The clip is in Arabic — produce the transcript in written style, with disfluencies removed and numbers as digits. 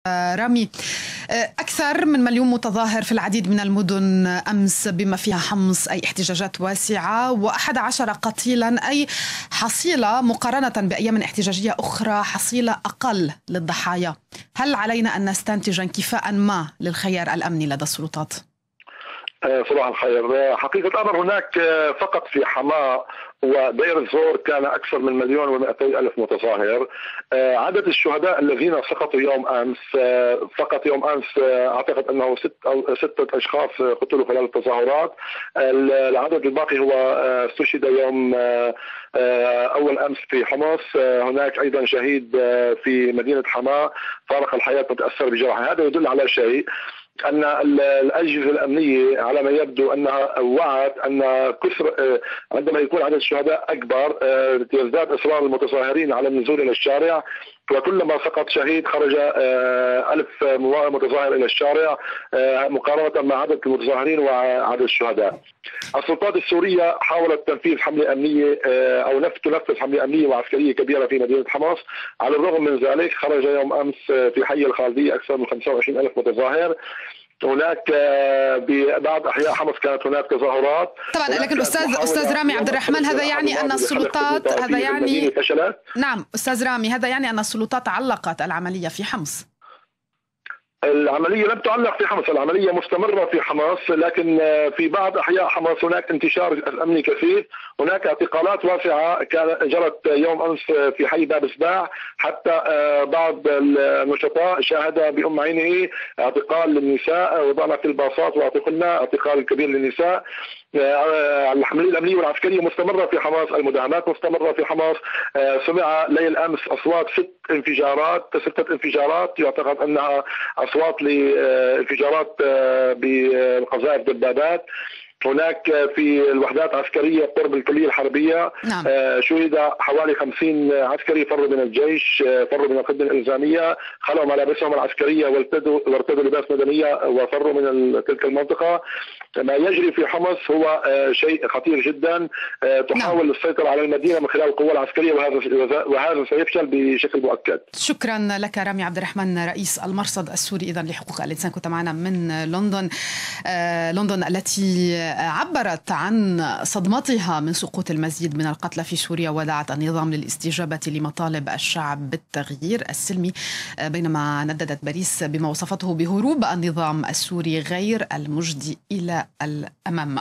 رامي، أكثر من مليون متظاهر في العديد من المدن أمس بما فيها حمص، أي احتجاجات واسعة، و11 قتيلا، أي حصيلة مقارنة بأيام احتجاجية أخرى حصيلة أقل للضحايا. هل علينا أن نستنتج انكفاء ما للخيار الأمني لدى السلطات؟ صباح الخير. حقيقة الأمر هناك فقط في حماة ودير الزور كان أكثر من 1,200,000 متظاهر. عدد الشهداء الذين سقطوا يوم أمس، فقط يوم أمس أعتقد أنه 6 أشخاص قتلوا خلال التظاهرات. العدد الباقي هو استشهد يوم أول أمس في حمص. هناك أيضا شهيد في مدينة حماة فارق الحياة متأثر بجرحه. هذا يدل على شيء، أن الأجهزة الأمنية على ما يبدو أنها وعت أن كثر عندما يكون عدد الشهداء أكبر يزداد إصرار المتظاهرين على النزول إلى الشارع، وكلما سقط شهيد خرج 1000 متظاهر إلى الشارع مقارنة مع عدد المتظاهرين وعدد الشهداء. السلطات السورية حاولت تنفيذ حملة أمنية أو تنفذ حملة أمنية وعسكرية كبيرة في مدينة حمص. على الرغم من ذلك خرج يوم أمس في حي الخالدية أكثر من 25,000 متظاهر. هناك ببعض أحياء حمص كانت هناك تظاهرات طبعا، لكن أستاذ رامي عبد الرحمن، هذا يعني أن السلطات نعم أستاذ رامي، هذا يعني أن السلطات علقت العملية في حمص. العملية لم تعلق في حمص، العملية مستمرة في حمص، لكن في بعض أحياء حمص هناك انتشار أمني كثير. هناك اعتقالات واسعة جرت يوم أمس في حي باب سباع، حتى بعض النشطاء شاهد بأم عينه اعتقال للنساء، وضعنا في الباصات واعتقلنا، اعتقال كبير للنساء. الحملة الأمنية والعسكرية مستمرة في حماس، المداهمات مستمرة في حماس. سمع ليل أمس أصوات 6 انفجارات يعتقد أنها أصوات لانفجارات بقذائف دبابات. هناك في الوحدات العسكرية قرب الكلية الحربية نعم. شهد حوالي 50 عسكري فروا من الجيش، فروا من الخدمة الإلزامية، خلعوا ملابسهم العسكرية وارتدوا لباس مدنية وفروا من تلك المنطقة. ما يجري في حمص هو شيء خطير جدا. تحاول نعم. السيطرة على المدينة من خلال القوى العسكرية، وهذا سيفشل بشكل مؤكد. شكرا لك رامي عبد الرحمن، رئيس المرصد السوري إذن لحقوق الإنسان، كنت معنا من لندن التي عبرت عن صدمتها من سقوط المزيد من القتلى في سوريا، ودعت النظام للاستجابة لمطالب الشعب بالتغيير السلمي، بينما نددت باريس بما وصفته بهروب النظام السوري غير المجدي إلى الأمام.